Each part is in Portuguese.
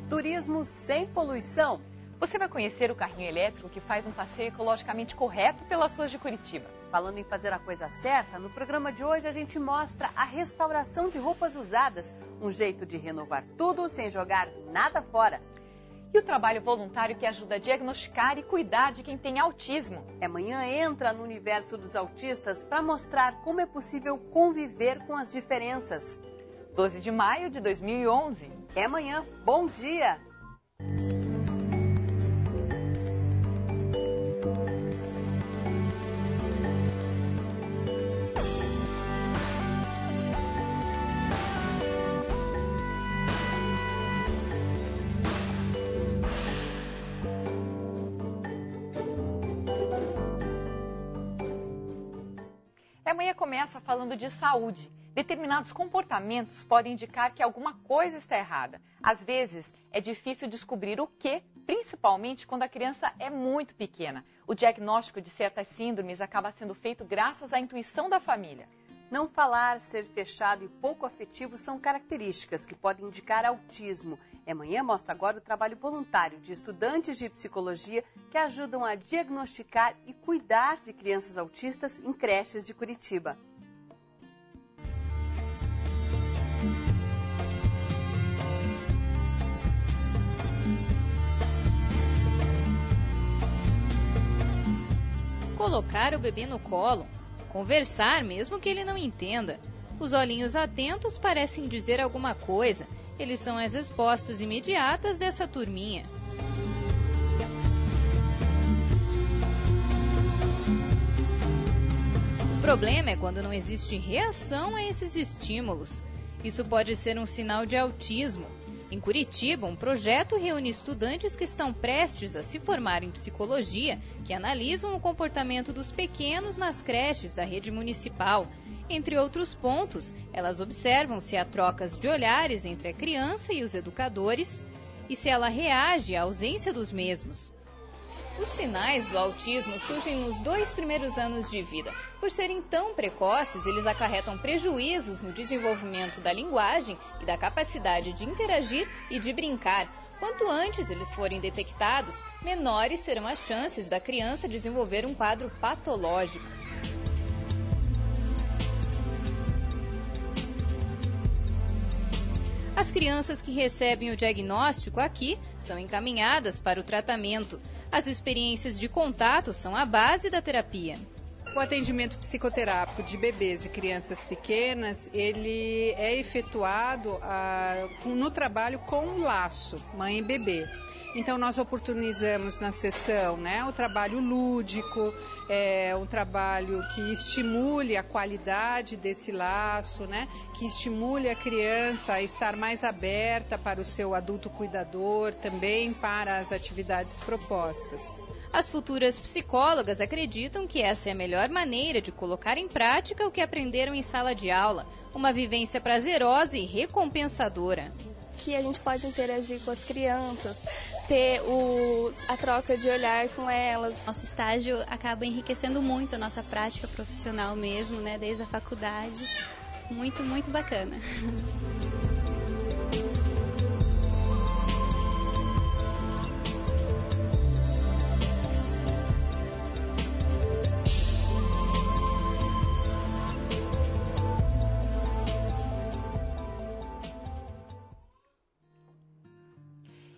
turismo sem poluição. Você vai conhecer o carrinho elétrico que faz um passeio ecologicamente correto pelas ruas de Curitiba. Falando em fazer a coisa certa, no programa de hoje a gente mostra a restauração de roupas usadas, um jeito de renovar tudo sem jogar nada fora. E o trabalho voluntário que ajuda a diagnosticar e cuidar de quem tem autismo. Amanhã entra no universo dos autistas para mostrar como é possível conviver com as diferenças. 12 de maio de 2011. É amanhã. Bom dia! Amanhã começa falando de saúde. Determinados comportamentos podem indicar que alguma coisa está errada. Às vezes, é difícil descobrir o que, principalmente quando a criança é muito pequena. O diagnóstico de certas síndromes acaba sendo feito graças à intuição da família. Não falar, ser fechado e pouco afetivo são características que podem indicar autismo. Amanhã mostra agora o trabalho voluntário de estudantes de psicologia que ajudam a diagnosticar e cuidar de crianças autistas em creches de Curitiba. Colocar o bebê no colo. Conversar, mesmo que ele não entenda. Os olhinhos atentos parecem dizer alguma coisa. Eles são as respostas imediatas dessa turminha. O problema é quando não existe reação a esses estímulos. Isso pode ser um sinal de autismo. Em Curitiba, um projeto reúne estudantes que estão prestes a se formar em psicologia, que analisam o comportamento dos pequenos nas creches da rede municipal. Entre outros pontos, elas observam se há trocas de olhares entre a criança e os educadores e se ela reage à ausência dos mesmos. Os sinais do autismo surgem nos 2 primeiros anos de vida. Por serem tão precoces, eles acarretam prejuízos no desenvolvimento da linguagem e da capacidade de interagir e de brincar. Quanto antes eles forem detectados, menores serão as chances da criança desenvolver um quadro patológico. As crianças que recebem o diagnóstico aqui são encaminhadas para o tratamento. As experiências de contato são a base da terapia. O atendimento psicoterápico de bebês e crianças pequenas, ele é efetuado no trabalho com o laço, mãe e bebê. Então, nós oportunizamos na sessão, o trabalho lúdico, um trabalho que estimule a qualidade desse laço, que estimule a criança a estar mais aberta para o seu adulto cuidador, também para as atividades propostas. As futuras psicólogas acreditam que essa é a melhor maneira de colocar em prática o que aprenderam em sala de aula, uma vivência prazerosa e recompensadora. Que a gente pode interagir com as crianças, ter a troca de olhar com elas. Nosso estágio acaba enriquecendo muito a nossa prática profissional mesmo, desde a faculdade. Muito, muito bacana.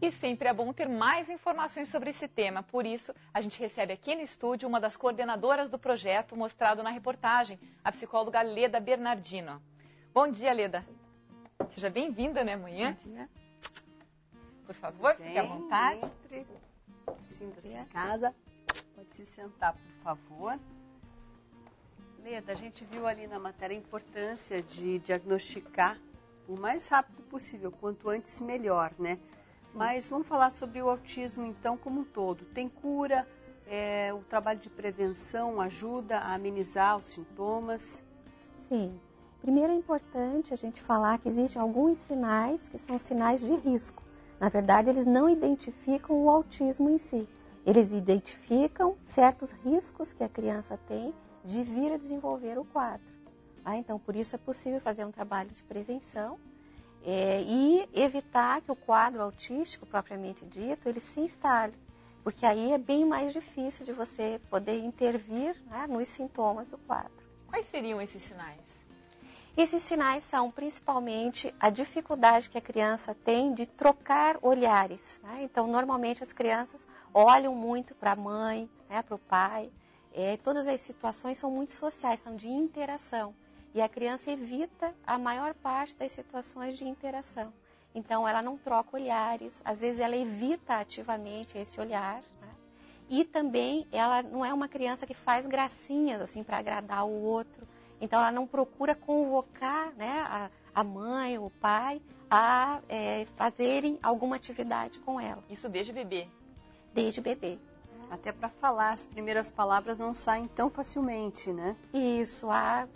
E sempre é bom ter mais informações sobre esse tema. Por isso, a gente recebe aqui no estúdio uma das coordenadoras do projeto mostrado na reportagem, a psicóloga Leda Bernardino. Bom dia, Leda. Seja bem-vinda, amanhã. Bom dia. Por favor, fique à vontade. Sinta-se em casa. Pode se sentar, por favor. Leda, a gente viu ali na matéria a importância de diagnosticar o mais rápido possível, quanto antes melhor, Mas vamos falar sobre o autismo, então, como um todo. Tem cura? O trabalho de prevenção ajuda a amenizar os sintomas? Sim. Primeiro é importante a gente falar que existem alguns sinais que são sinais de risco. Na verdade, eles não identificam o autismo em si. Eles identificam certos riscos que a criança tem de vir a desenvolver o quadro. Então, por isso é possível fazer um trabalho de prevenção. e evitar que o quadro autístico, propriamente dito, ele se instale, porque aí é bem mais difícil de você poder intervir, né, nos sintomas do quadro. Quais seriam esses sinais? Esses sinais são principalmente a dificuldade que a criança tem de trocar olhares, né? Então, normalmente as crianças olham muito para a mãe, né, para o pai. Todas as situações são muito sociais, são de interação. E a criança evita a maior parte das situações de interação. Então, ela não troca olhares, às vezes ela evita ativamente esse olhar, né? E também ela não é uma criança que faz gracinhas assim para agradar o outro. Então, ela não procura convocar, né, a mãe, o pai, a fazerem alguma atividade com ela. Isso desde bebê? Desde bebê. Até para falar, as primeiras palavras não saem tão facilmente, né? Isso, há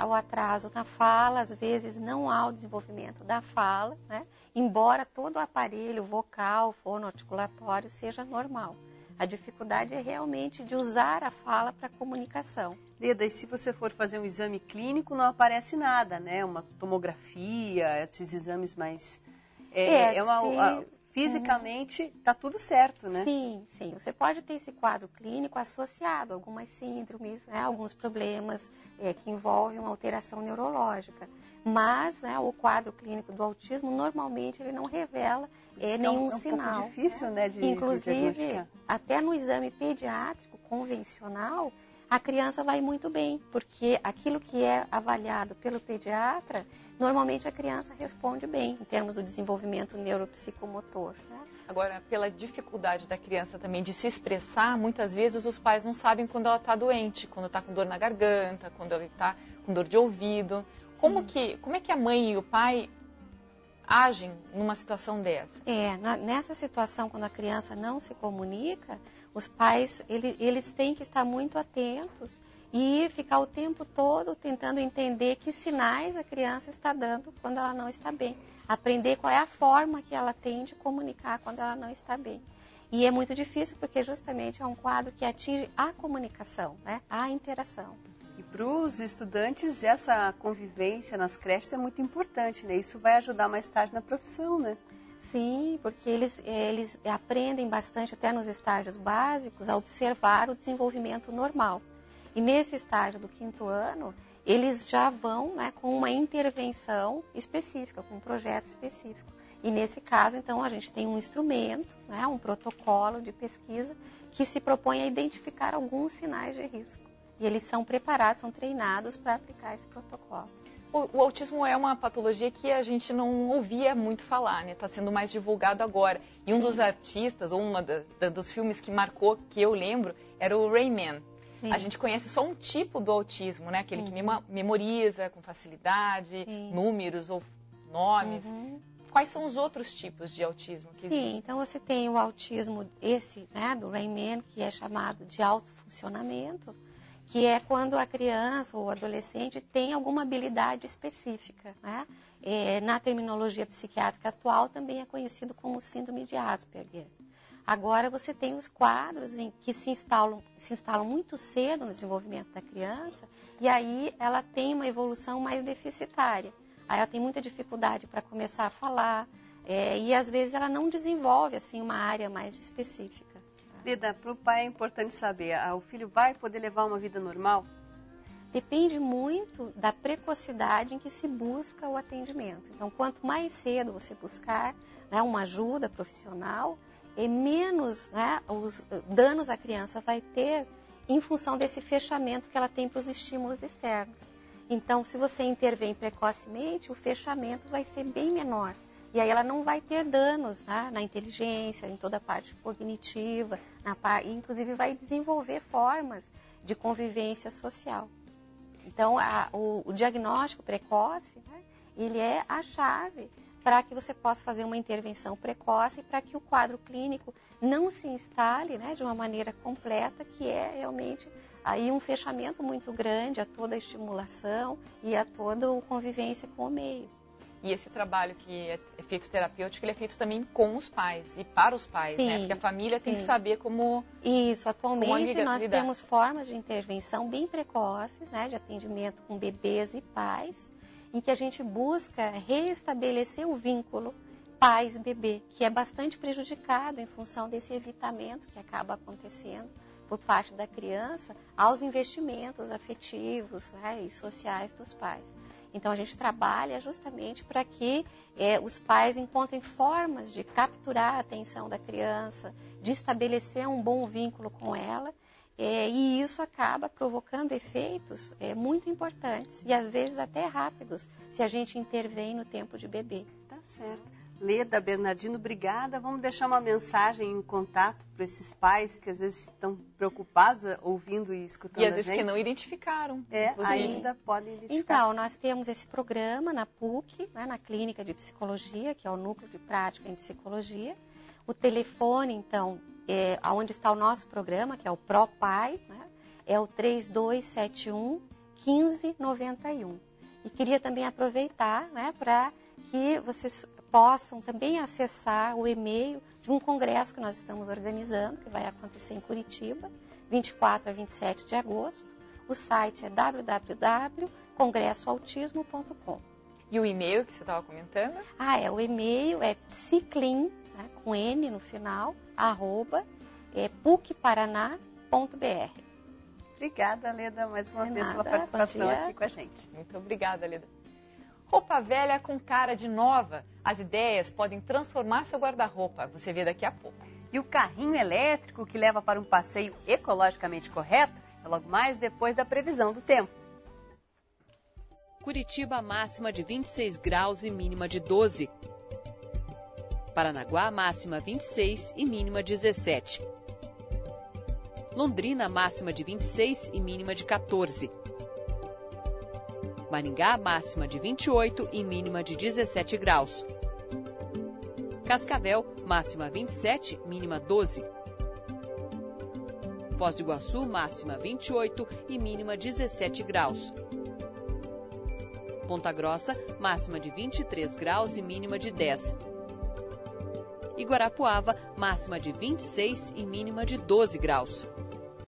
o atraso na fala, às vezes não há o desenvolvimento da fala, né? Embora todo o aparelho vocal, fonoarticulatório seja normal. A dificuldade é realmente de usar a fala para comunicação. Leda, e se você for fazer um exame clínico, não aparece nada, né? Uma tomografia, esses exames mais... Fisicamente, está tudo certo, né? Sim, sim. Você pode ter esse quadro clínico associado a algumas síndromes, né, alguns problemas que envolvem uma alteração neurológica. Mas, né, o quadro clínico do autismo, normalmente, ele não revela nenhum sinal. É um pouco difícil, né, Inclusive, até no exame pediátrico convencional, a criança vai muito bem, porque aquilo que é avaliado pelo pediatra, normalmente a criança responde bem, em termos do desenvolvimento neuropsicomotor, né? Agora, pela dificuldade da criança também de se expressar, muitas vezes os pais não sabem quando ela está doente, quando está com dor na garganta, quando ela está com dor de ouvido. Como é que a mãe e o pai agem numa situação dessa? Nessa situação, quando a criança não se comunica, os pais eles têm que estar muito atentos e ficar o tempo todo tentando entender que sinais a criança está dando quando ela não está bem. Aprender qual é a forma que ela tem de comunicar quando ela não está bem. E é muito difícil porque justamente é um quadro que atinge a comunicação, né? A interação. E para os estudantes, essa convivência nas creches é muito importante, né? Isso vai ajudar mais tarde na profissão, né? Sim, porque eles aprendem bastante, até nos estágios básicos, a observar o desenvolvimento normal. E nesse estágio do 5º ano, eles já vão, né, com uma intervenção específica, com um projeto específico. E nesse caso, então, a gente tem um instrumento, né, um protocolo de pesquisa que se propõe a identificar alguns sinais de risco. E eles são preparados, são treinados para aplicar esse protocolo. O autismo é uma patologia que a gente não ouvia muito falar, né? Está sendo mais divulgado agora. E um dos artistas, ou dos filmes que marcou, que eu lembro, era o Rayman. Sim. A gente conhece só um tipo do autismo, né? Aquele que memoriza com facilidade, números ou nomes. Quais são os outros tipos de autismo que existem? Então você tem o autismo, né, do Rayman, que é chamado de autofuncionamento, que é quando a criança ou o adolescente tem alguma habilidade específica, né? Na terminologia psiquiátrica atual também é conhecido como síndrome de Asperger. Agora você tem os quadros em que se instalam muito cedo no desenvolvimento da criança e aí ela tem uma evolução mais deficitária. Aí ela tem muita dificuldade para começar a falar e às vezes ela não desenvolve assim uma área mais específica. Leda, para o pai é importante saber, o filho vai poder levar uma vida normal? Depende muito da precocidade em que se busca o atendimento. Então, quanto mais cedo você buscar, né, uma ajuda profissional, menos, né, os danos a criança vai ter em função desse fechamento que ela tem para os estímulos externos. Então, se você intervém precocemente, o fechamento vai ser bem menor. E aí ela não vai ter danos, né, na inteligência, em toda a parte cognitiva, inclusive vai desenvolver formas de convivência social. Então, o diagnóstico precoce, né, ele é a chave para que você possa fazer uma intervenção precoce e para que o quadro clínico não se instale, né, de uma maneira completa, que é realmente aí um fechamento muito grande a toda a estimulação e a toda a convivência com o meio. E esse trabalho que é feito terapêutico, ele é feito também com os pais e para os pais, né? Porque a família tem que saber como... Isso, atualmente nós temos formas de intervenção bem precoces, né, de atendimento com bebês e pais, em que a gente busca reestabelecer o vínculo pais-bebê, que é bastante prejudicado em função desse evitamento que acaba acontecendo por parte da criança aos investimentos afetivos, né, e sociais dos pais. Então, a gente trabalha justamente para que os pais encontrem formas de capturar a atenção da criança, de estabelecer um bom vínculo com ela, e isso acaba provocando efeitos muito importantes e, às vezes, até rápidos, se a gente intervém no tempo de bebê. Tá certo. Leda, Bernardino, obrigada. Vamos deixar uma mensagem em contato para esses pais que às vezes estão preocupados ouvindo e escutando a gente. E às vezes que não identificaram. Ainda podem identificar. Então, nós temos esse programa na PUC, né, na Clínica de Psicologia, que é o Núcleo de Prática em Psicologia. O telefone, então, onde está o nosso programa, que é o ProPai, né, é o 3271-1591. E queria também aproveitar, né, para que vocês possam também acessar o e-mail de um congresso que nós estamos organizando, que vai acontecer em Curitiba, 24 a 27 de agosto. O site é www.congressoautismo.com. E o e-mail que você estava comentando? O e-mail é psiclin, né, com N no final, @pucparaná.br. Obrigada, Leda, mais uma vez pela participação aqui com a gente. Muito obrigada, Leda. Roupa velha com cara de nova. As ideias podem transformar seu guarda-roupa. Você vê daqui a pouco. E o carrinho elétrico que leva para um passeio ecologicamente correto é logo mais depois da previsão do tempo. Curitiba, máxima de 26 graus e mínima de 12. Paranaguá, máxima 26 e mínima 17. Londrina, máxima de 26 e mínima de 14. Maringá, máxima de 28 e mínima de 17 graus. Cascavel, máxima 27, mínima 12. Foz do Iguaçu, máxima 28 e mínima 17 graus. Ponta Grossa, máxima de 23 graus e mínima de 10. E Guarapuava, máxima de 26 e mínima de 12 graus.